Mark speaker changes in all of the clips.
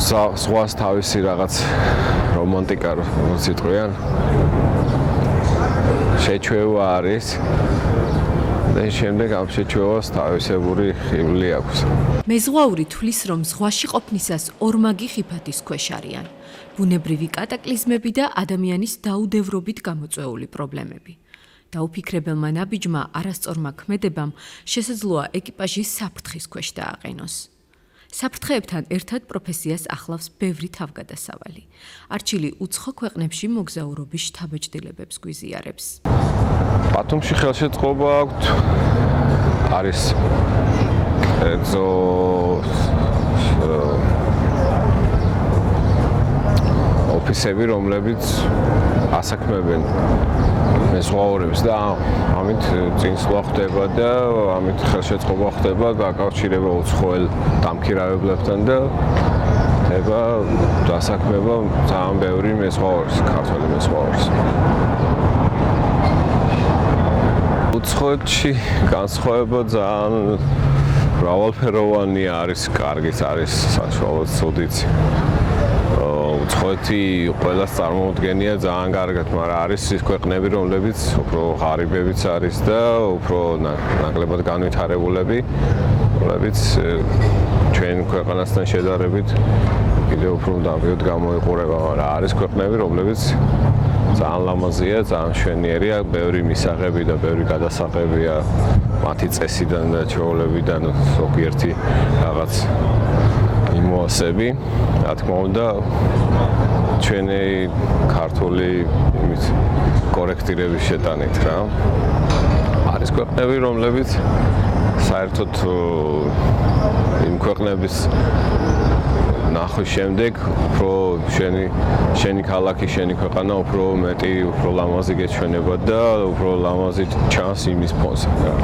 Speaker 1: აქვს ზღვას თავისი რაღაც რომანტიკა, როგორც იტყვიან. შეჩვევა არის და შემდეგ ამ შეჩვევას თავისებური ხიბლი აქვს.
Speaker 2: მეზღვაური თვლის, რომ ზღვაში ყოფნისას ორმაგი ხიფათის ქვეშ არიან. ბუნებრივი კატაკლიზმები და ადამიანის დაუდევრობით გამოწვეული პრობლემები. დაუფიქრებელმა ნაბიჯმა არასწორმა ქმედებამ შესაძლოა ეკიპაჟის საფრთხის ქვეშ დააყენოს. საფრთხეებთან ერთად პროფესიას ახლავს ბევრი თავგადასავალი. არჩილი უცხო ქვეყნებში მოგზაურობის შთაბეჭდილებებს გვიზიარებს.
Speaker 1: ბათუმში ხელშეწყობა აქვთ. არის ოფისები, რომლებიც ასაქმებენ მეზღვაურებს და ამით წინსვლა ხდება და ამით ხელშეწყობა ხდება დაკავშირება უცხოელ დამქირავებლებთან და ხდება დასაქმება ძალიან ბევრი მეზღვაურის, ქართველი მეზღვაურის. უცხოეთში განსხვავება ძალიან მრავალფეროვანია, არის კარგიც, არის საშუალოდ ცუდიც. უცხოეთი ყველას წარმოუდგენია ძალიან კარგად, მაგრამ არის ის ქვეყნები, რომლებიც უფრო ღარიბებიც არის და უფრო ნაკლებად განვითარებულები, რომლებიც ჩვენ ქვეყანასთან შედარებით კიდევ უფრო დავიოთ გამოიყურება, მაგრამ არის ქვეყნები, რომლებიც ძალიან ლამაზია, ძალიან მშვენიერია, ბევრი მისაღები და ბევრი გადასაღებია მათი წესიდან და ჩვეულებიდან, ზოგიერთი რაღაც იმოასები, რა თქმა უნდა, ჩვენი ქართული კორექტირების შეტანით რა. არის ქვეყნები, რომლებიც საერთოდ იმ ქვეყნების ნახვის შემდეგ უფრო შენი ქალაქი, შენი ქვეყანა უფრო მეტი, უფრო ლამაზი გეჩვენება და უფრო ლამაზი ჩანს იმის ფონზე რა.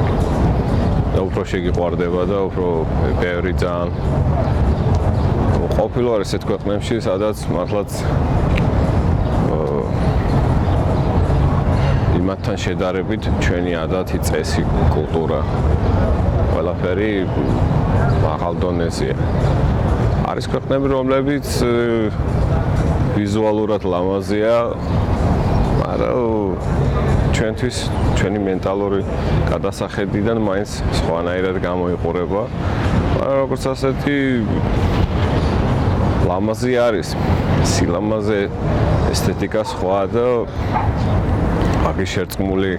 Speaker 1: და უფრო შეგიყვარდება და უფრო ბევრი ძალიან ყოფილვარ ესეთ ქვეყნებში, სადაც მართლაც იმათთან შედარებით ჩვენი ადათი, წესი, კულტურა ყველაფერი მაღალ დონეზეა. არის ქვეყნები, რომლებიც ვიზუალურად ლამაზია, მაგრამ ჩვენთვის ჩვენი მენტალური გადასახედიდან მაინც სხვანაირად გამოიყურება. მაგრამ როგორც ასეთი ლამაზი არის, სილამაზე, ესთეტიკა სხვა და მაგის შერწყმული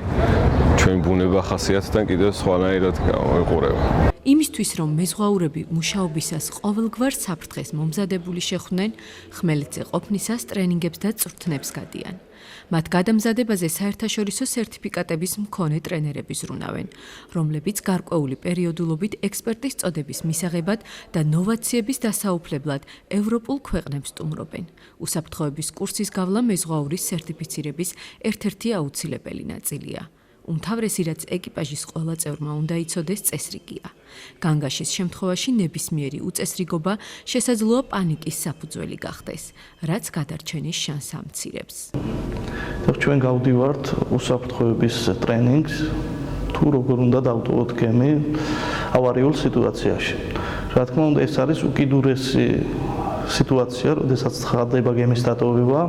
Speaker 1: ჩვენ ბუნება ხასიათთან კიდევ სხვანაირად გამოიყურება.
Speaker 2: იმისთვის, რომ მეზღვაურები მუშაობისას ყოველგვარ საფრთხეს მომზადებული შეხვდნენ, ხმელეთზე ყოფნისას ტრენინგებს და წვრთნებს გადიან. მათ გადამზადებაზე საერთაშორისო სერტიფიკატების მქონე ტრენერები ზრუნავენ, რომლებიც გარკვეული პერიოდულობით ექსპერტის წოდების მისაღებად და ნოვაციების დასაუფლებლად ევროპულ ქვეყნებს სტუმრობენ. უსაფრთხოების კურსის გავლა მეზღვაურის სერტიფიცირების ერთ-ერთი აუცილებელი ნაწილია. უმთავრესი, რაც ეკიპაჟის ყველა წევრმა უნდა იცოდეს, წესრიგია. განგაშის შემთხვევაში ნებისმიერი უწესრიგობა შესაძლოა პანიკის საფუძველი გახდეს, რაც გადარჩენის შანსს ამცირებს.
Speaker 3: ჩვენ გავდივართ უსაფრთხოების ტრენინგს, თუ როგორ უნდა დავტოვოთ გემი ავარიულ სიტუაციაში. რა თქმა უნდა, ეს არის უკიდურესი სიტუაცია, როდესაც ხდება გემის დატოვება,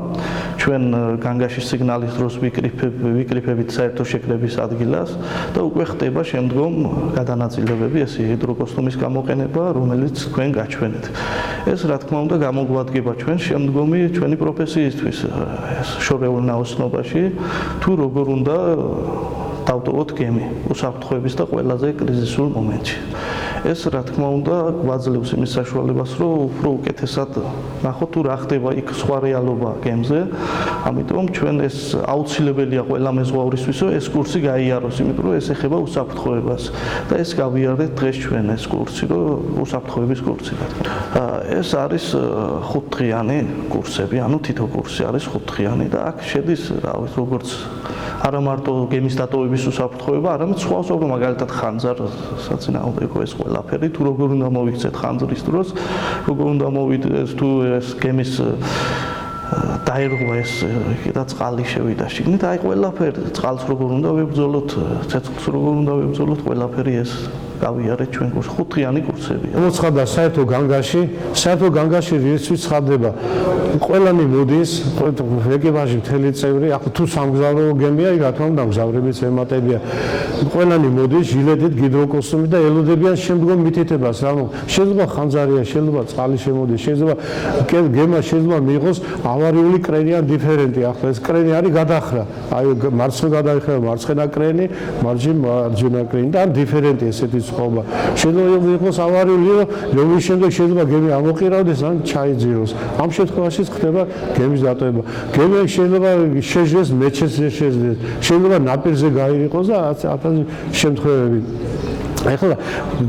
Speaker 3: ჩვენ განგაშის სიგნალის დროს ვიკრიფებით საერთო შეკრების ადგილას და უკვე ხდება შემდგომ გადანაწილებები, ესე ჰიდროკოსტუმის გამოყენება, რომელიც თქვენ გაჩვენეთ. ეს რა თქმა უნდა გამოგვადგება ჩვენ შემდგომი ჩვენი პროფესიისთვის შორეულ ნაოსნობაში, თუ როგორ უნდა დავტოვოთ გემი უსაფრთხოების და ყველაზე კრიზისულ მომენტში. ეს რა თქმა უნდა გვაძლევს იმის საშუალებას, რომ უფრო უკეთესად ნახოთ თუ რა ხდება იქ სხვა რეალობა გემზე. ამიტომ ჩვენ ეს აუცილებელია ყველა მეზღვაურისთვისო ეს კურსი გაიაროს, იმიტომ რომ ეს ეხება უსაფრთხოებას და ეს გავიარეთ დღეს ჩვენ ეს კურსი, რომ უსაფრთხოების კურსი რა თქმა უნდა. ეს არის 5დღიანი კურსები, ანუ თითო კურსი არის 5დღიანი და აქ შედის, რა ვიცი, როგორც არა მარტო გემის დატოვების უსაფრთხოება, არამედ სხვა ზოგადად მაგალითად ხანძარ საწინააღმდეგო ეს ყველაფერი თუ როგორ უნდა მოიქცეთ ხანძრის დროს, როგორ უნდა მოვიდეს თუ ეს გემის დაერღვა ეს და წყალი შევიდა შიგნით, აი ყველაფერი წყალს როგორ უნდა ვებრძოლოთ, ცეცხლს როგორ უნდა ვებრძოლოთ, ყველაფერი ეს გავიარეთ ჩვენ კურსში, 5-იანი კურსებია.
Speaker 4: მოცხადა საერთო განგაში რისვით ცხადდება. ყველანი მოდის, ეკიპაჟი მთელი წევრი, ახლა თუ სამგზავრო გემია, რა თქმა უნდა, მგზავრებიც ემატებია. ყველანი მოდის ჟილეტით, გიდროკოსტუმით და ელოდებიან შემდგომ მითითებას, რა შეიძლება ხანძარია, შეიძლება წყალი შემოდის, შეიძლება გემა შეიძლება მიიღოს ავარიული კრენი ან დიფერენტი. ახლა ეს კრენი არის გადახრა. აი მარცხნივ გადაიხრა მარცხენა კრენი, მარჯვენა კრენი და ან დიფერენტი ესეთი ხობა. შეიძლება იყოს ავარიული, რომლის შემდეგ შეიძლება გემი ამოყირავდეს ან ჩაიძიროს. ამ შემთხვევაში ხდება გემის დატოვება. გემი შეიძლება შეჟდეს, მეჩეთზე შეჟდეს, შეიძლება ნაპირზე გაირიყოს და ასეთი შემთხვევები. ახლა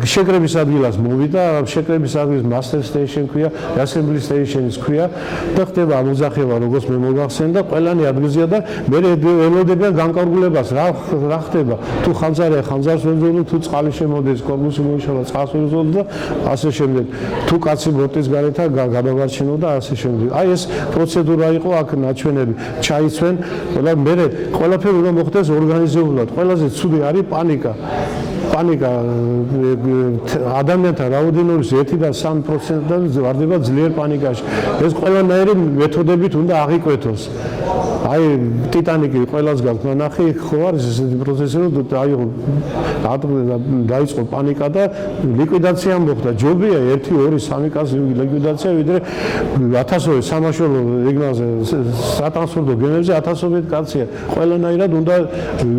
Speaker 4: შეკრების ადგილას მოვიდა, შეკრების ადგილს master station ქვია, assembly station-ის ქვია და ხდება ამოძახება, როგორც მე მოგახსენდა, ყველანი ადგილზეა და მე ელოდებიან განკარგულებას, რა ხდება? თუ ხანძარია, ხანძარს ვებრძოლო, თუ წყალი შემოდის, კორპუსი მოიშალა, წყალს ვებრძოლო და ასე შემდეგ. თუ კაცი ბორტის გარეთ გადავარჩინო და ასე შემდეგ. აი ეს პროცედურა იყო აქ ნაჩვენები. ჩაიცვენ, მე ყველაფერი უნდა მოხდეს ორგანიზებულად. ყველაზე ცუდი არის პანიკა. პანიკა ადამიანთა რაოდენობის 1-დან 3%-დან ვარდება ძლიერ პანიკაში. ეს ყველანაირი მეთოდებით უნდა აღიკვეთოს. აი ტიტანიკი ყველას გაქვს ნახე, ხო არის ესეთი პროცესი, რომ დაიწყო პანიკა და ლიკვიდაცია მოხდა. ჯობია 1-2-3 კაცი ლიკვიდაცია, ვიდრე ათასობით სამაშველო რეგიონზე სატრანსპორტო გემებზე ათასობით კაცია. ყველანაირად უნდა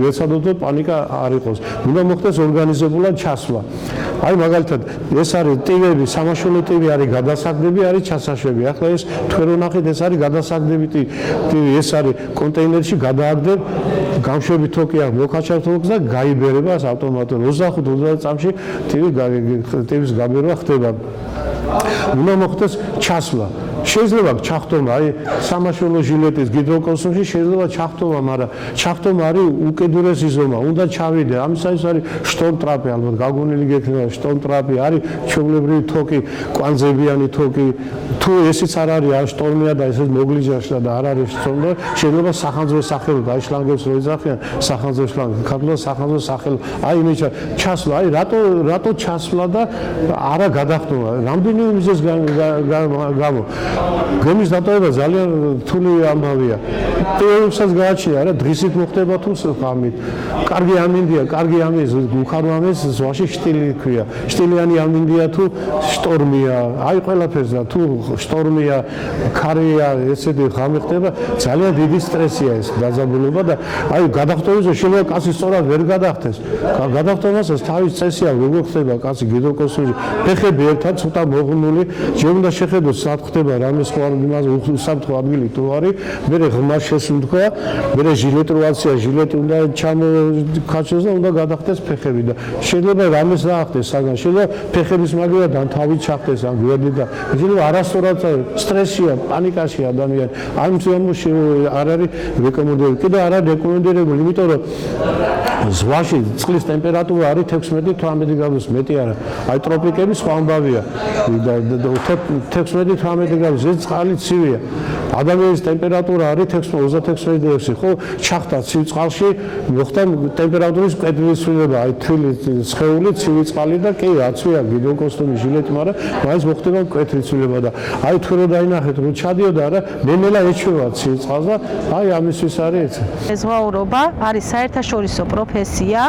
Speaker 4: ეცადოთ, რომ პანიკა არ იყოს. უნდა მოხდეს ორგანიზებულად ჩასვლა. აი მაგალითად ეს არის ტივები, სამაშველო ტივი არის გადასაგდები, არის ჩასაშვები. ახლა ეს თვერონახით ეს არის გადასაგდებითი ტივი, ეს არის კონტეინერში გადააგდებ, გამშვები თოკი აქვს, მოკაჩავ თოკს და გაიბერება ავტომატურად 25-30 წამში ტივის გაბერვა ხდება. უნდა მოხდეს ჩასვლა. შეიძლება ჩახტომა, აი სამაშველო ჟილეტის გიდროკოსტუმში შეიძლება ჩახტომა, მაგრამ ჩახტომა არის უკიდურესი ზომა, უნდა ჩავიდე. ამისათვის არის შტორმტრაპი, ალბათ გაგონილი გექნება შტორმტრაპი, არის ჩვეულებრივი თოკი, კვანძებიანი თოკი. თუ ესიც არ არის, არ შტორმია და ესეც მოგლიჯაშლა და არ არის შტორმი, შეიძლება სახანძრო სახელო, აი შლანგებს რო იძახიან, სახანძრო შლანგი, ქართულად სახანძრო სახელო. აი იმეჩა ჩასვლა, აი რატო ჩასვლა და არა გადახტომა. რამდენიმე მიზეზს გამო გემის დატოვება ძალიან რთული ამბავია. ტეორიებსაც გააჩნია რა, დღისით მოხდება თუ ღამით. კარგი ამინდია, კარგი ამინდის, უხარო ამინდის ზღვაში შტილი ქვია. შტილიანი ამინდია თუ შტორმია. აი ყველაფერს და თუ შტორმია, ქარია, ესეთი ღამე ხდება, ძალიან დიდი სტრესია ეს დაძაბულობა და აი გადახტომაზე შეიძლება კაცი სწორად ვერ გადახტეს. გადახტომასაც თავის წესია, როგორ ხდება კაცი გიდროკოსტუმში. ფეხები ერთად ცოტა მოღუნული, ჯერ უნდა შეხედოს სად ხდება რამე სხვა იმაზე უსაფრთხო ადგილი თუ არის, მე ღრმა შესუნთქვა, მე ჟილეტი რო აცია, ჟილეტი უნდა ჩამოქაჩოს და უნდა გადახტეს ფეხები და შეიძლება რამეს დაახტეს საგან, შეიძლება ფეხების მაგივრად ან თავით ჩახტეს ან გვერდით და შეიძლება არასწორად სტრესია, პანიკაში ადამიანი. ამ შემთხვევაში არ არის რეკომენდებული. კიდევ არ არის რეკომენდებული, იმიტომ რომ ზღვაში წყლის ტემპერატურა არის 16-18 გრადუსი, მეტი არა. აი ტროპიკები სხვა ამბავია. 16-18 გრადუსი ეს წყალი ცივია. ადამიანის ტემპერატურა არის 36-36, ხო? ჩახტა ცივ წყალში, მოხდა ტემპერატურის კეთილცვლილება, აი თბილი სხეული, ცივი წყალი და კი აცვია გიდროკოსტუმი, ჟილეტი, მაგრამ მაინც მოხდება კეთილცვლილება და აი თუ რო დაინახეთ, რო ჩადიოდა რა, ნელ-ნელა ეჩვევა ცივ წყალს და აი ამისთვის არის ეს.
Speaker 5: ზღვაურობა არის საერთაშორისო პროფესია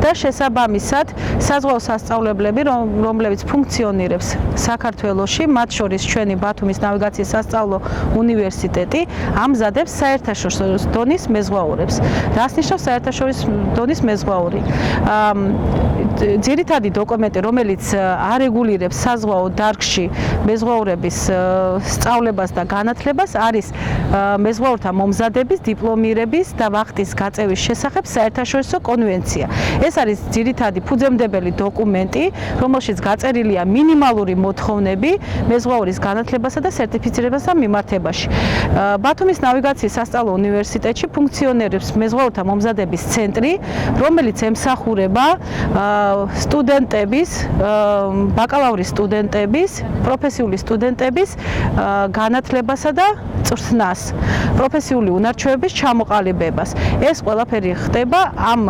Speaker 5: და შესაბამისად საზღვაო სასწავლებლები, რომლებიც ფუნქციონირებს საქართველოში, მათ შორის ჩვენი ბათუმის ნავიგაციის სასწავლო უნივერსიტეტი ამზადებს საერთაშორისო დონის მეზღვაურებს. რას ნიშნავს საერთაშორისო დონის მეზღვაური? ძირითადი დოკუმენტი, რომელიც არეგულირებს საზღვაო დარგში მეზღვაურების სწავლებას და განათლებას, არის მეზღვაურთა მომზადების, დიპლომირების და ვახტის გაწევის შესახებ საერთაშორისო კონვენცია. ეს არის ძირითადი ფუძემდებელი დოკუმენტი, რომელშიც გაწერილია მინიმალური მოთხოვნები მეზღვაურის განათლებასა და სერტიფიცირებასთან მიმართებაში. ბათუმის ნავიგაციის სასწავლო უნივერსიტეტში ფუნქციონირებს მეზღვაურთა მომზადების ცენტრი, რომელიც ემსახურება სტუდენტების, ბაკალავრის სტუდენტების, პროფესიული სტუდენტების განათლებასა და წვრთნას, პროფესიული უნარჩვევების ჩამოყალიბებას. ეს ყველაფერი ხდება ამ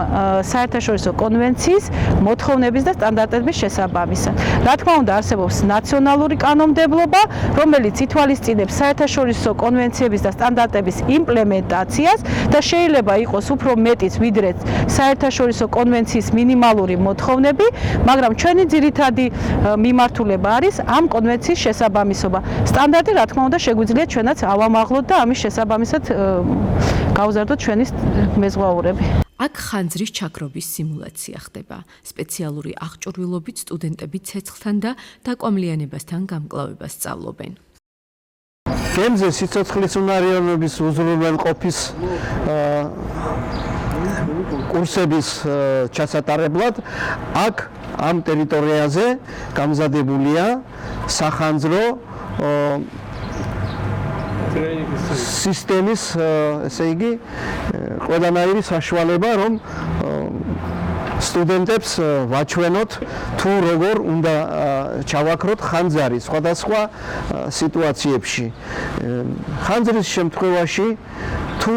Speaker 5: საერთაშორისო კონვენციის მოთხოვნების და სტანდარტების შესაბამისად. რა თქმა უნდა, არსებობს ნაციონალური კანონმდებლობა, რომელიც ითვალისწინებს საერთაშორისო კონვენციების და სტანდარტების იმპლემენტაციას და შეიძლება იყოს უფრო მეტიც, ვიდრე საერთაშორისო კონვენციის მინიმალური მოთხოვნები, მაგრამ ჩვენი ძირითადი მიმართულება არის ამ კონვენციის შესაბამისობა. სტანდარტი, რა თქმა უნდა, შეგვიძლია ჩვენაც ავამაღლოთ და ამის შესაბამისად გავზარდოთ ჩვენი მეზღვაურები.
Speaker 2: აქ ხანძრის ჩაქრობის სიმულაცია ხდება. სპეციალური აღჭურვილობით სტუდენტები ცეცხლთან და დაკვამლიანებასთან გამკლავებას სწავლობენ.
Speaker 4: გემზე სიცოცხლის უნარიანობის უზრუნველყოფის კურსების ჩასატარებლად აქ ამ ტერიტორიაზე გამზადებულია სახანძრო სისტემის, ესე იგი, ყველანაირი საშუალება, რომ სტუდენტებს ვაჩვენოთ თუ როგორ უნდა ჩავაქროთ ხანძარი სხვადასხვა სიტუაციებში. ხანძრის შემთხვევაში თუ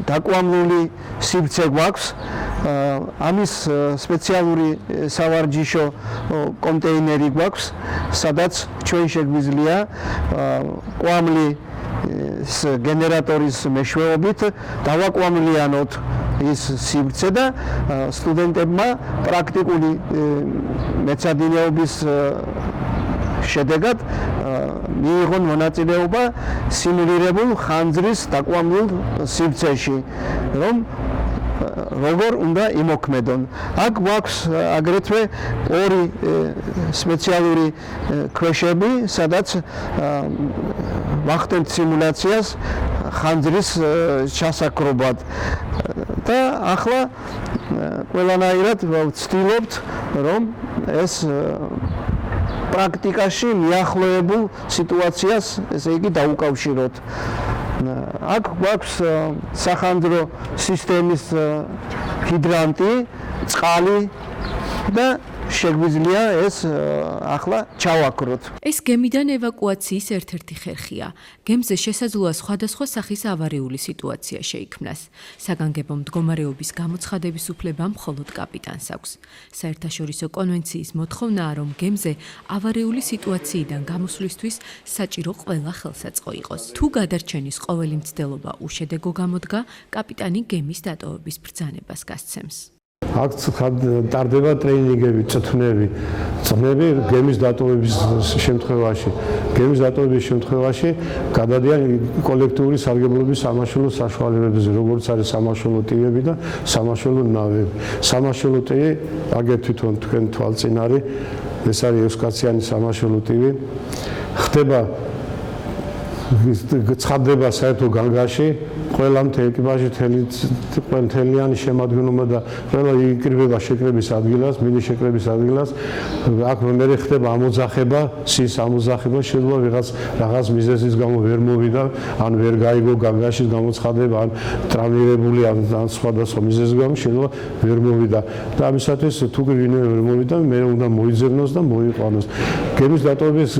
Speaker 4: დაკვამლული სივრცე გვაქვს, ამის სპეციალური სავარჯიშო კონტეინერი გვაქვს, სადაც ჩვენ შეგვიძლია კვამლი გენერატორის მეშვეობით დავაკვამლიანოთ ის სივრცე და სტუდენტებმა პრაქტიკული მეცადინეობის შედეგად მიიღონ მონაწილეობა სიმულირებულ ხანძრის დაკვამლულ სივრცეში, რომ როგორ უნდა იმოქმედონ. აქ გვაქვს აგრეთვე ორი სპეციალური ქვეშები, სადაც ვახდენთ სიმულაციას ხანძრის ჩასაქრობად. და ახლა ყველანაირად ვცდილობთ, რომ ეს პრაქტიკაში მიახლოებულ სიტუაციას, ესე იგი, დაუკავშიროთ. აქ გვაქვს სახანძრო სისტემის ჰიდრანტი, წყალი და შეგვიძლია ეს ახლა ჩავაქროთ.
Speaker 2: ეს გემიდან ევაკუაციის ერთ-ერთი ხერხია. გემზე შესაძლოა სხვადასხვა სახის ავარიული სიტუაცია შეიქმნას. საგანგებო მდგომარეობის გამოცხადების უფლება მხოლოდ კაპიტანს აქვს. საერთაშორისო კონვენციის მოთხოვნაა, რომ გემზე ავარიული სიტუაციიდან გამოსვლისთვის საჭირო ყველა ხელსაწყო იყოს. თუ გადარჩენის ყოველი მცდელობა უშედეგო გამოდგა, კაპიტანი გემის დატოვების ბრძანებას გასცემს.
Speaker 4: აქ ტარდება ტრეინინგები, წვნები გემის დატოვების შემთხვევაში. გემის დატოვების შემთხვევაში გადადიან კოლექტიური სარგებლობის სამაშველო საშუალებებზე, როგორც არის სამაშველო ტივები და სამაშველო ნავები. სამაშველო ტივი, აგერ თვითონ თქვენ თვალწინ არის, ეს არის 6 კაციანი სამაშველო ტივი. ხდება ცხადდება საერთო განგაში, ყველა მთელი ეკიპაჟი მთლიანი შემადგენლობა და ყველა იკრიბება შეკრების ადგილას, მინის შეკრების ადგილას. აქ მე ხდება ამოძახება, სის ამოძახება, შეიძლება რაღაც მიზეზის გამო ვერ მოვიდა, ან ვერ გაიგო განგაშის გამოცხადება, ან ტრამირებული, ან სხვადასხვა მიზეზის გამო შეიძლება ვერ მოვიდა. და ამისათვის თუ ვინმე ვერ მოვიდა, მე უნდა მოიძებნოს და მოიყვანოს. გემის დატოვების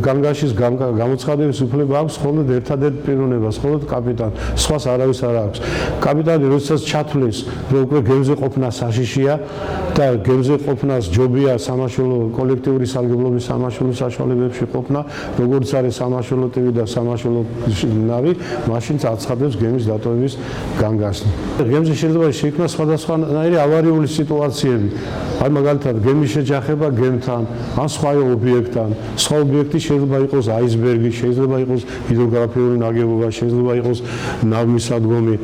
Speaker 4: განგაშის გამოცხადების უფლება აქვს მხოლოდ ერთადერთ პიროვნებას, მხოლოდ კაპიტანს. სხვას არავის არ აქვს. კაპიტანი როდესაც ჩათვლის, რომ უკვე გემზე ყოფნა საშიშია და გემზე ყოფნას ჯობია სამაშველო კოლექტიური სარგებლობის სამაშველო საშუალებებში ყოფნა, როგორც არის სამაშველო ტივი და სამაშველო ნავი, მაშინ აცხადებს გემის დატოვების განგას. გემზე შეიძლება შეიქმნას სხვადასხვანაირი ავარიული სიტუაციები. აი მაგალითად, გემის შეჯახება გემთან, ან სხვა ობიექტთან. სხვა ობიექტი შეიძლება იყოს აისბერგი, შეიძლება იყოს ჰიდროგრაფიული ნაგებობა, შეიძლება იყოს ნავმისადგომი,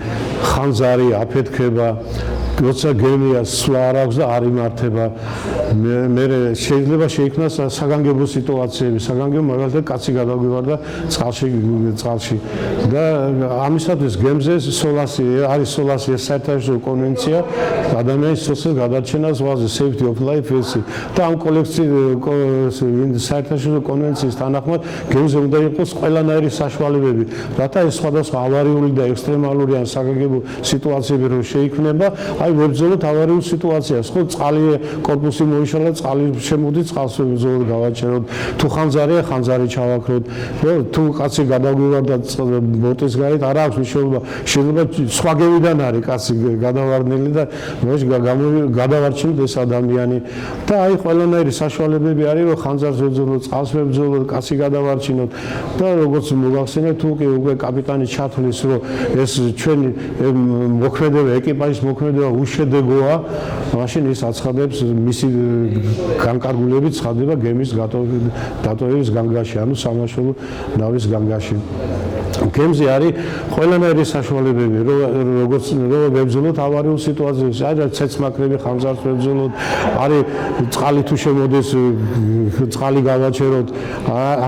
Speaker 4: ხანძარი, აფეთქება, როცა გემია სვლა არ აქვს და არ იმართება მე შეიძლება შეიქმნას საგანგებო სიტუაციები საგანგებო მაგალითად კაცი გადაგვივარდა წყალში და ამისათვის გემზე სოლასი არის სოლასი საერთაშორისო კონვენცია ადამიანის სიცოცხლის გადარჩენას ზღვაზე safety of life ეცი და ამ საერთაშორისო კონვენციის თანახმად გემზე უნდა იყოს ყველანაირი საშუალებები რათა ეს სხვადასხვა ავარიული და ექსტრემალური ან საგანგებო სიტუაციები რო შეიქმნება აი ვებრძოლოთ ავარიულ სიტუაციას ხო წყალი კორპუსი მოიშალა წყალი შემოდის წყალს ვებრძოლოთ გავაჩეროთ თუ ხანძარია ხანძარი ჩავაქროთ თუ კაცი გადაგვივარდა ბოტის გარეთ არ აქვს მნიშვნელობა შეიძლება სხვა გემიდან არის კაცი გადავარდნილი და გადავარჩინოთ ეს ადამიანი და აი ყველანაირი საშუალებები არის რომ ხანძარს ვებრძოლოთ წყალს ვებრძოლოთ კაცი გადავარჩინოთ და როგორც მოგახსენებთ უკვე კაპიტანი ჩათვლის რომ ეს ჩვენი მოქმედება ეკიპაჟის მოქმედება უშედეგოა მაშინ ის აცხადებს მისი განკარგულებით ცხადდება გემის დატოვების განგაში ანუ სამაშველო ნავის განგაში გემზე არის ყველანაირი საშუალებები როგორც ვებრძოლოთ ავარიულ სიტუაციებში არის ცეცხლმაქრები ხანძარს ვებრძოლოთ არის წყალი თუ შემოდის წყალი გავაჩეროთ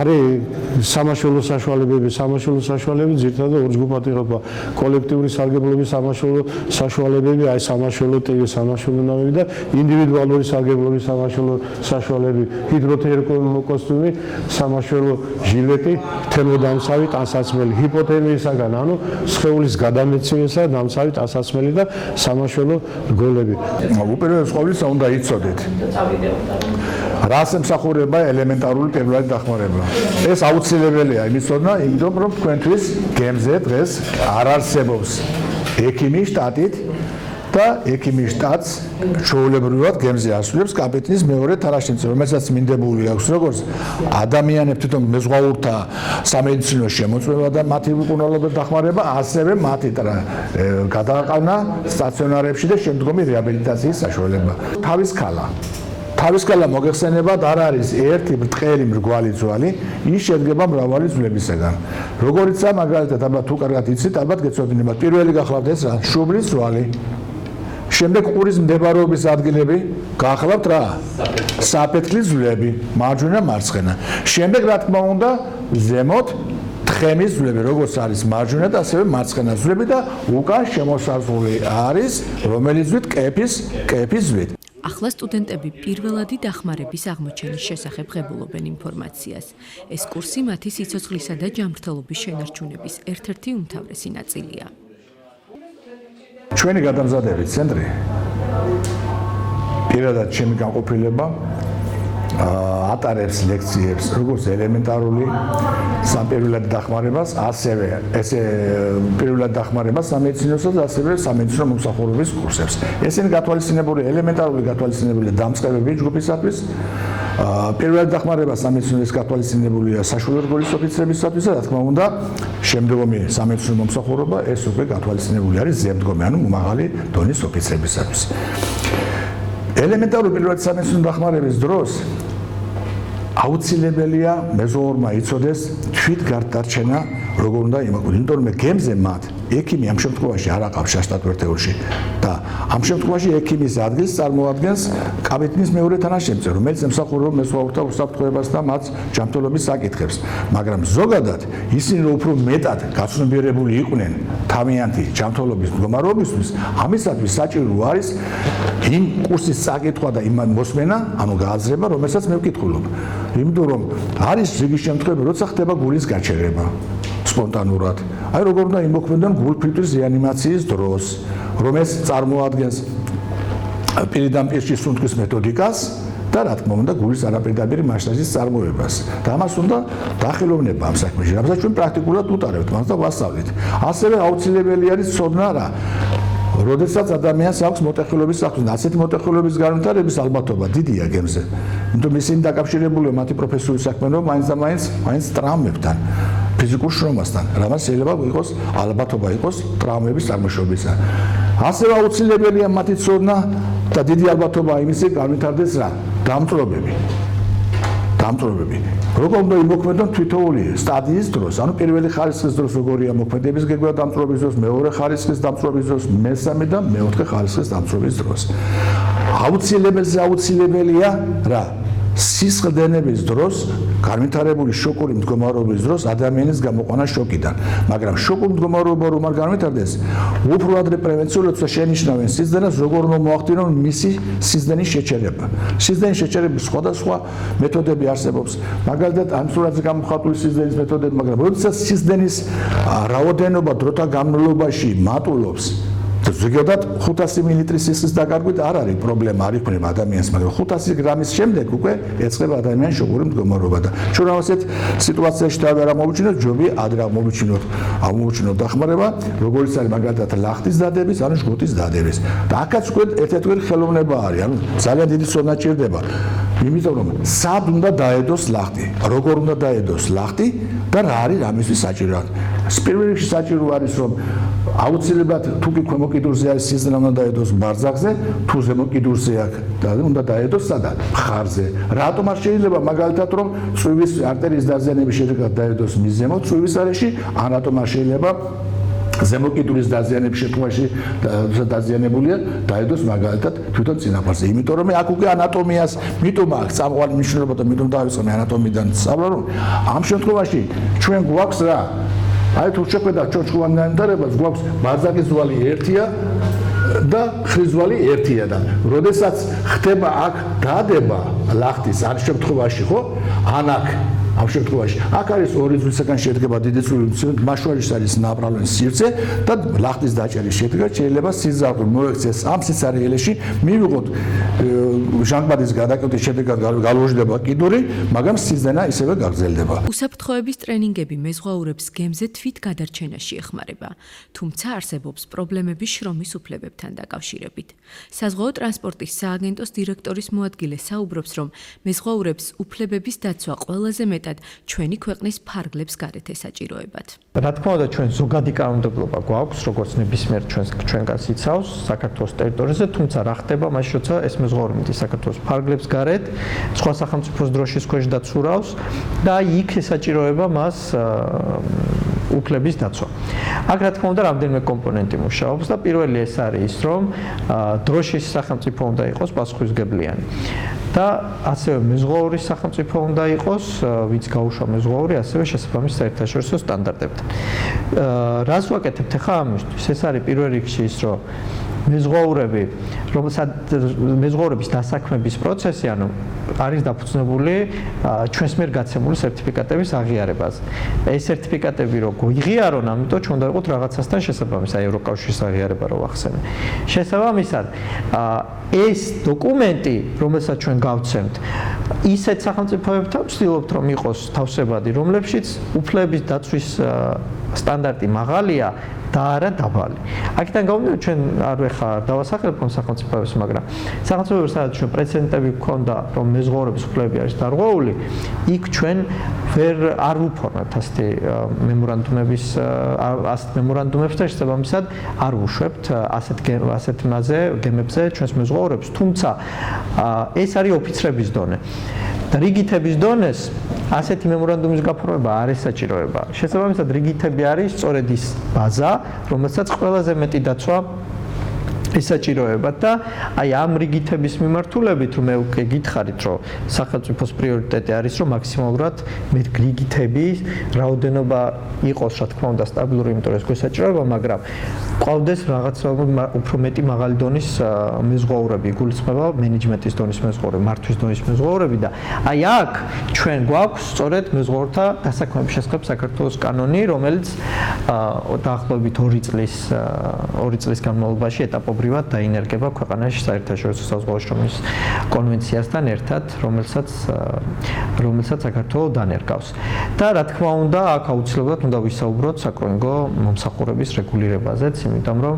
Speaker 4: არის სამაშველო საშუალებები ძირითადად ორ ჯგუფად იყოფა კოლექტიური სარგებლობის სამაშველო საშუალებები აი სამაშველო ნავები და ინდივიდუალური სარგებლობის სამაშველო საშუალებები ჰიდროთერმული კოსტუმი სამაშველო ჟილეტი თერმოდამცავი ტანსაცმელი ჰიპოთერმიისაგან ანუ სხეულის გადამეცივისა დამცავი ტანსაცმელი და სამაშველო რგოლები
Speaker 6: უპირველეს ყოვლისა უნდა იცოდეთ რას ემსახურება ელემენტარული პირველადი დახმარება ეს აუცილებელია იმისოდნა იმიტომ რომ თქვენთვის გემზე დღეს არ არსებობს ექიმი შტატით და ექიმის შტატს ჩვეულებრივად გემზე ასრულებს კაპიტნის მეორე თანაშემწე, რომელსაც მინდებული აქვს როგორც ადამიანებს თვითონ მეზღვაურთა სამედიცინო შემოწმება და მათი უყურნალობა დახმარება, ასევე მათი გადააყენა სტაციონარებში და შემდგომი რეაბილიტაციის საშუალება. თავის ქალა მოგეხსენებათ არ არის ერთი ბრტყელი მრგვალი ძვალი, ის შედგება მრავალი ძვლებისაგან. როგორიცაა მაგალითად ალბათ თუ კარგად იცით, ალბათ გეცოდინებათ. პირველი გახლავთ ეს რა? შუბლის ძვალი. შემდეგ ყურის მდებარეობის ადგილები გახლავთ რა? საფეთქლის ძვლები, მარჯვენა მარცხენა. შემდეგ რა თქმა უნდა, ზემოთ თხემის ძვლები, როგორც არის მარჯვენა და ასევე მარცხენა ძვლები და უკან შემოსაზღვრული არის რომელიც ძვით კეფის ძვით.
Speaker 2: ახლა სტუდენტები პირველადი დახმარების აღმოჩენის შესახებ ღებულობენ ინფორმაციას. ეს კურსი მათი სიცოცხლისა და ჯანმრთელობის შენარჩუნების ერთ-ერთი უმთავრესი ნაწილია.
Speaker 6: ჩვენი გადამზადების ცენტრი პირადად ჩემი განყოფილება ატარებს ლექციებს როგორც ელემენტარული სამპირველადი დახმარებას, ასევე ესე პირველად დახმარებას სამედიცინოსა და ასევე სამედიცინო მომსახურების კურსებს. ესენი გათვალისწინებული ელემენტარული გათვალისწინებული დამწყებები ჯგუფისათვის, პირველად დახმარება სამედიცინოს გათვალისწინებულია საშუალო რგოლის ოფიცრებისათვის და რა თქმა უნდა, შემდგომი სამედიცინო მომსახურება ეს უკვე გათვალისწინებული არის ზემდგომი, ანუ მაღალი დონის ოფიცრებისათვის. ელემენტარული პირველად სამედიცინო დახმარების დროს აუცილებელია მეზღვაურმა იცოდეს თვითგარდარჩენა როგორ უნდა იმოქმედოს. იმიტომ რომ გემზე მათ ექიმი ამ შემთხვევაში არ აყავს შტატ-კვალიფიკაციაში და ამ შემთხვევაში ექიმის ადგილს წარმოადგენს კაპიტნის მეორე თანაშემწე, რომელიც ემსახურება მეზღვაურთა უსაფრთხოებას და მათ ჯანმრთელობის საკითხებს. მაგრამ ზოგადად ისინი რომ უფრო მეტად გაცნობიერებული იყვნენ თავიანთი ჯანმრთელობის მდგომარეობისთვის, ამისათვის საჭირო არის იმ კურსის საკითხვა და იმ მოსმენა, ანუ გააზრება, რომელსაც მე ვკითხულობ. იმიტომ რომ არის რიგი შემთხვევები, როცა ხდება გულის გაჩერება სპონტანურად. აი როგორ უნდა იმოქმედონ გულფრიტვის რეანიმაციის დროს, რომელიც წარმოადგენს პირიდან პირში სუნთქვის მეთოდიკას და რა თქმა უნდა გულის არაპირდაპირი მასაჟის წარმოებას. და ამას უნდა დახელოვნება ამ საქმეში. რამაც ჩვენ პრაქტიკულად უტარებთ, მას და ვასწავლით. ასევე აუცილებელი არის ცოდნა რა როდესაც ადამიანს აქვს მოტეხილობის საქმე, ასეთი მოტეხილობის განვითარების ალბათობა დიდია გემზე. იმიტომ რომ ისინი დაკავშირებულია მათი პროფესიული საქმიანობა მაინც ტრაუმებთან, ფიზიკურ შრომასთან, რამაც შეიძლება იყოს ალბათობა იყოს ტრაუმების წარმოშობისა. ასევე აუცილებელია მათი ცოდნა და დიდი ალბათობა იმისი განვითარდეს რა? დამწვრობები. დამწვრობები. როგორ უნდა იმოქმედონ თვითოული სტადიის დროს, ანუ პირველი ხარისხის დროს როგორია მოქმედების გეგმა დამწვრობის დროს, მეორე ხარისხის დამწვრობის დროს, მესამე და მეოთხე ხარისხის დამწვრობის დროს. აუცილებელია რა? სისხლდენების დროს, განვითარებული შოკური მდგომარეობის დროს ადამიანის გამოყვანა შოკიდან, მაგრამ შოკური მდგომარეობა რომ არ განვითარდეს, უფრო ადრე პრევენციულად შენიშნავენ სისხლდენას, როგორ უნდა მოახდინონ მისი სისხლდენის შეჩერება. სისხლდენის შეჩერების სხვადასხვა მეთოდები არსებობს. მაგალითად, ამ სურათზე გამოხატული სისხლდენის მეთოდები, მაგრამ როდესაც სისხლდენის რაოდენობა დროთა განმავლობაში მატულობს, ზოგადად 500 მილიტრის სისხლის დაკარგვით არ არის პრობლემა, არ იქნება ადამიანს, მაგრამ 500 გრამის შემდეგ უკვე ეწყება ადამიანის შოკური მდგომარეობა და ჩვენ ასეთ სიტუაციაში თავი არ მოვიჩინოთ, ჯობია ადრე მოვიჩინოთ დახმარება, როგორც არის მაგალითად ლახტის დადების, ანუ ჟგოტის დადების. და აქაც უკვე ერთ-ერთი ხელოვნება არის, ანუ ძალიან დიდი ცოდნა ჭირდება. იმიტომ რომ სად უნდა დაედოს ლახტი, როგორ უნდა დაედოს ლახტი და რა არის ამისთვის საჭირო. პირველ რიგში საჭირო არის რომ აუცილებლად თუ კი ქვემო კიდურზე არის სისხლდენა უნდა დაედოს ბარძაკზე, თუ ზემო კიდურზე აქვს და უნდა დაედოს სადაც მხარზე. რატომ არ შეიძლება მაგალითად რომ წვივის არტერიის დაზიანების შედეგად დაედოს მის ზემო წვივის არეში, ან რატომ არ შეიძლება ზემო კიდურის დაზიანების შემთხვევაში დაზიანებულია დაედოს მაგალითად თვითონ წინაპარზე. იმიტომ რომ აქ უკვე ანატომიას მიტომა აქვს წამყვანი მნიშვნელობა და მიტომ დავიწყე ანატომიიდან სწავლა, რომ ამ შემთხვევაში ჩვენ გვაქვს რა აი თუ შეხედა ჩონჩხოვან განვითარებას გვაქვს ბარძაკის ზვალი 1-ია და ხრის ზვალი 1-ია და როდესაც ხდება აქ დადება ლახტის ამ შემთხვევაში ხო ან ამ შემთხვევაში აქ არის ორი ძვლისაგან შედგება დიდი ძვლის მაშუარის არის ნაპრალონის სივრცე და ლახტის დაჭერის შედეგად შეიძლება სიზარდო მოექცეს ამ სიცარიელეში მივიღოთ ჟანგბადის გადაკეთების შედეგად გალოჟდება კიდური, მაგრამ სისხლდენა ისევე გაგრძელდება.
Speaker 2: უსაფრთხოების ტრენინგები მეზღვაურებს გემზე თვით გადარჩენაში ეხმარება, თუმცა არსებობს პრობლემები შრომის უფლებებთან დაკავშირებით. საზღვაო ტრანსპორტის სააგენტოს დირექტორის მოადგილე საუბრობს, რომ მეზღვაურებს უფლებების დაცვა ყველაზე მეტად ჩვენი ქვეყნის ფარგლებს გარეთ ესაჭიროებათ.
Speaker 7: რა თქმა უნდა, ჩვენ ზოგადი კანონმდებლობა გვაქვს, როგორც ნებისმიერ ჩვენგანს იცავს საქართველოს ტერიტორიაზე, თუმცა რა ხდება მაშინ, როცა ეს მეზღვაური მიდის საქართველოს ფარგლებს გარეთ, სხვა სახელმწიფოს დროშის ქვეშ დაცურავს და იქ ესაჭიროება მას უფლების დაცვა. აქ რა თქმა უნდა, რამდენიმე კომპონენტი მუშაობს და პირველი ეს არის ის, რომ დროშის სახელმწიფო უნდა იყოს პასუხისმგებლიანი. და ასევე მეზღვაურის სახელმწიფო უნდა იყოს, ვინც გაუშვა მეზღვაური, ასევე შესაბამის საერთაშორისო სტანდარტებთან. რას ვაკეთებთ ახლა ამისთვის? ეს არის პირველ რიგში ის, რომ მეზღვაურების დასაქმების პროცესი, ანუ არის დაფუძნებული ჩვენს მიერ გაცემული სერტიფიკატების აღიარებაზე. ეს სერტიფიკატები რო გვიღიარონ, ამიტომ ჩვენ უნდა ვიყოთ რაღაცასთან შესაბამის, აი ევროკავშირის აღიარება რო ვახსენე. შესაბამისად, ეს დოკუმენტი, რომელსაც ჩვენ გავცემთ, ისეთ სახელმწიფოებთან ვცდილობთ, რომ იყოს თავსებადი, რომლებშიც უფლების დაცვის სტანდარტი მაღალია და არა დაბალი. აქედან გამომდინარე, ჩვენ არ ვეხა დავასახელებ ამ სახელმწიფოებს, მაგრამ სახელმწიფოებს, სადაც ჩვენ პრეცედენტები გვქონდა, რომ მეზღვაურების უფლებები არის დარღვეული, იქ ჩვენ არ ვუფორმებთ ასეთი მემორანდუმებს და შესაბამისად არ ვუშვებთ ასეთ გემებზე ჩვენს მეზღვაურებს, თუმცა ეს არის ოფიცრების დონე. და რიგითების დონეს ასეთი მემორანდუმის გაფორმება არ ესაჭიროება. შესაბამისად, რიგითები არის სწორედ ის ბაზა, რომელსაც ყველაზე მეტი დაცვა ესაჭიროება და აი ამ რიგითების მიმართულებით, რომ მე უკვე გითხარით, რომ სახელმწიფოს პრიორიტეტი არის, რომ მაქსიმალურად რიგითების რაოდენობა იყოს, რა თქმა უნდა, სტაბილური, იმიტომ რომ ეს გვესაჭიროება, მაგრამ ყავდეს რაღაცა უფრო მეტი მაღალი დონის მეზღვაურები, იგულისხმება მენეჯმენტის დონის მეზღვაურები, მართვის დონის მეზღვაურები და აი აქ ჩვენ გვაქვს სწორედ მეზღვაურთა დასაქმების შესახებ საქართველოს კანონი, რომელიც დაახლოებით 2 წლის განმავლობაში ეტაპობრივად დაინერგება ქვეყანაში საერთაშორისო საზღვაო შრომის კონვენციასთან ერთად, რომელსაც საქართველო დანერგავს. და რა თქმა უნდა, აქ აუცილებლად უნდა ვისაუბროთ საკროინგო მომსახურების რეგულირებაზეც, იმიტომ რომ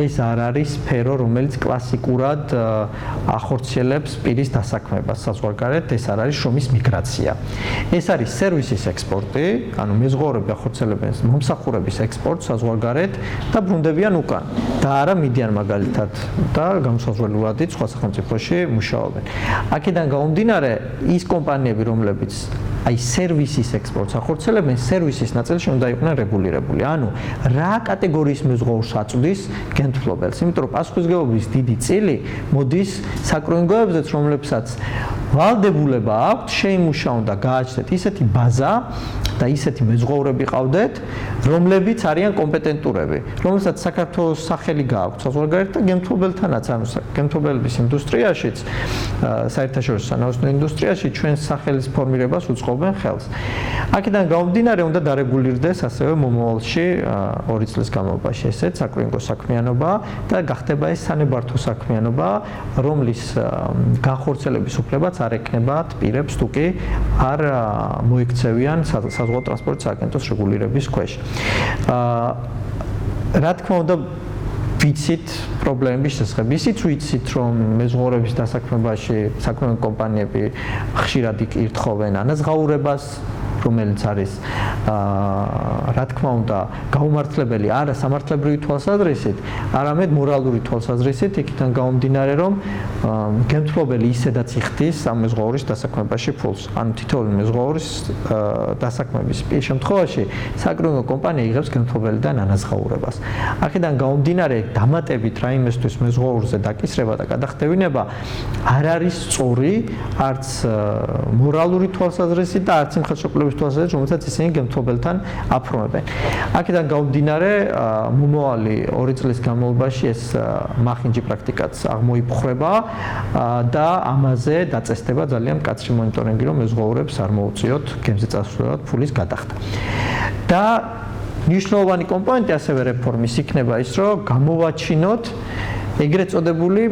Speaker 7: ეს არ არის სფერო, რომელიც კლასიკურად ახორციელებს პირის დასაქმებას საზღვარგარეთ, ეს არ არის შრომის მიგრაცია. ეს არის სერვისის ექსპორტი, ანუ მეზღვაურები ახორციელებენ მომსახურების ექსპორტს საზღვარგარეთ და ბრუნდებიან უკან. და არა მიდიან მაგალითად და განსაზღვრულადით სხვა სახელმწიფოში მუშაობენ. აქედან გამომდინარე ის კომპანიები, რომლებიც აი სერვისის ექსპორტს ახორციელებენ, სერვისის ნაწილში უნდა იყვნენ რეგულირებული. ანუ რა კატეგორიის მეზღვაურს აწვდის გემთმფლობელს? იმიტომ რომ პასუხისმგებლობის დიდი წილი მოდის საკრუინგოებზეც, რომლებსაც ვალდებულება აქვთ შეიმუშაონ და გააჩნდეთ ისეთი ბაზა და ისეთი მეზღვაურები ყავდეთ, რომლებიც არიან კომპეტენტურები, რომელსაც საქართველოს სახელი გააქვთ საზღვარგარეთ და გემთმფლობელთანაც, ანუ გემთმფლობელების ინდუსტრიაშიც, საერთაშორისო სანაოსნო ინდუსტრიაში ჩვენს სახელის ფორმირებას უწყობენ ხელს. აქედან გამომდინარე უნდა დარეგულირდეს ასევე მომავალში 2 წლის განმავლობაში ესეც საკრუინგო საქმიანობა და გახდება ეს სანებართო საქმიანობა, რომლის განხორციელების უფლებაც არ ეკნებათ პირებს, თუ კი არ მოიქცევიან საზღვაო ტრანსპორტის სააგენტოს რეგულირების ქვეშ. რა თქმა უნდა ვიცით პრობლემების შესახებ. ისიც ვიცით, რომ მეზღვაურების დასაქმებაში საკრუინგო კომპანიები ხშირად ირთხოვენ ანაზღაურებას, რომელიც არის რა თქმა უნდა გაუმართლებელი არა სამართლებრივი თვალსაზრისით, არამედ მორალური თვალსაზრისით, იქიდან გამომდინარე, რომ გემთმფლობელი ისედაც იხდის ამ მეზღვაურის დასაქმებაში ფულს. ანუ თითოეული მეზღვაურის დასაქმების შემთხვევაში საკრუინგო კომპანია იღებს გემთმფლობელიდან ანაზღაურებას. აქედან გამომდინარე, დამატებით რაიმესთვის მეზღვაურზე დაკისრება და გადახდევინება არ არის სწორი არც მორალური თვალსაზრისით და არც იმ ხელშეკრულების თვალსაზრისით, რომელსაც ისინი გემთმფლობელთან აფრმებენ. აქედან გამომდინარე, მომავალი 2 წლის განმავლობაში ეს მახინჯი პრაქტიკაც აღმოიფხრება და ამაზე დაწესდება ძალიან მკაცრი მონიტორინგი, რომ მეზღვაურებს არ მოუწიოთ გემზე წასვლელად ფულის გადახდა. და მნიშვნელოვანი კომპონენტი ასევე რეფორმის იქნება ის, რომ გამოვაჩინოთ ეგრეთ წოდებული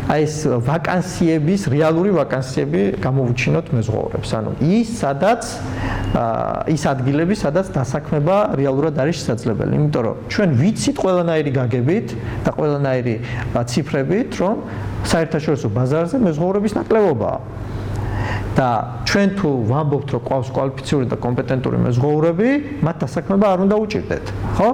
Speaker 7: აი ეს ვაკანსიების, რეალური ვაკანსიები გამოვუჩინოთ მეზღვაურებს. ანუ ის ადგილები, სადაც დასაქმება რეალურად არის შესაძლებელი. იმიტომ რომ ჩვენ ვიცით ყველანაირი გაგებით და ყველანაირი ციფრებით, რომ საერთაშორისო ბაზარზე მეზღვაურების ნაკლებობაა. და ჩვენ თუ ვამბობთ, რომ ყავს კვალიფიციური და კომპეტენტური მეზღვაურები, მათ დასაქმება არ უნდა უჭირდეთ, ხო?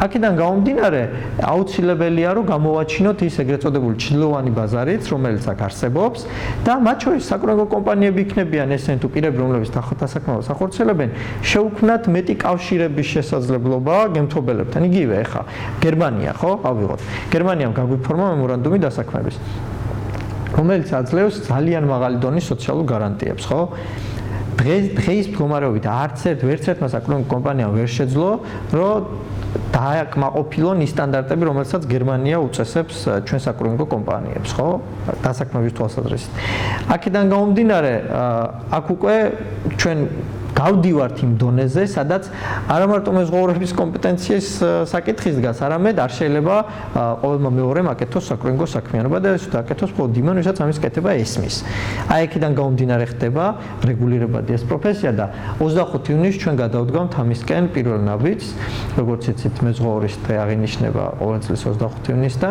Speaker 7: აქედან გამომდინარე, აუცილებელია, რომ გამოვაჩინოთ ის ეგრეთ წოდებული ჩრდილოვანი ბაზარიც, რომელიც აქ არსებობს და მათ შორის საკრუინგო კომპანიები იქნებიან ესენი თუ პირები, რომლებიც დასაქმებას ახორციელებენ, შეუქმნათ მეტი კავშირების შესაძლებლობა გემთმფლობელებთან. იგივე ახლა გერმანია, ხო? ავიღოთ. გერმანიამ გაგვიფორმა მემორანდუმი დასაქმების, რომელიც აძლევს ძალიან მაღალი დონის სოციალურ გარანტიებს, ხო? დღეს მდგომარეობით არც ერთმა საკრუინგო კომპანიამ ვერ შეძლო, რომ დააკმაყოფილონ ის სტანდარტები, რომელსაც გერმანია უწესებს ჩვენ საკრუინგო კომპანიებს, ხო? დასაქმების თვალსაზრისით. აქედან გამომდინარე, აქ უკვე ჩვენ გავდივართ იმ დონეზე, სადაც არა მარტო მეზღვაურების კომპეტენციის საკითხი დგას, არამედ არ შეიძლება ყოველმა მეორემ აკეთოს საკრუინგო საქმიანობა და ეს აკეთოს მხოლოდ იმან, ვისაც ამის კეთება ესმის. აი აქედან გამომდინარე ხდება რეგულირებადი ეს პროფესია და 25 ივნისს ჩვენ გადავდგამთ ამისკენ პირველ ნაბიჯს, როგორც იცით, მეზღვაურის დღე აღინიშნება ყოველ წლის 25 ივნისს და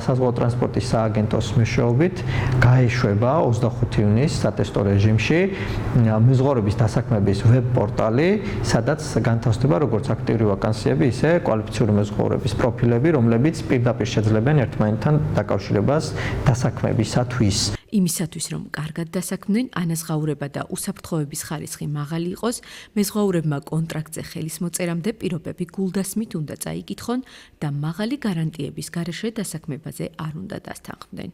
Speaker 7: საზღვაო ტრანსპორტის სააგენტოს მეშვეობით გაეშვება 25 ივნისს სატესტო რეჟიმში მეზღვაურების დასაქმების ვებ პორტალი, სადაც განთავსდება როგორც აქტიური ვაკანსიები, ისე კვალიფიციური მეზღვაურების პროფილები, რომლებიც პირდაპირ შეძლებენ ერთმანეთთან დაკავშირებას დასაქმებისათვის.
Speaker 2: იმისათვის, რომ კარგად დასაქმდნენ, ანაზღაურება და უსაფრთხოების ხარისხი მაღალი იყოს, მეზღვაურებმა კონტრაქტზე ხელის მოწერამდე პირობები გულდასმით უნდა წაიკითხონ და მაღალი გარანტიების გარეშე დასაქმებაზე არ უნდა დასთანხმდნენ.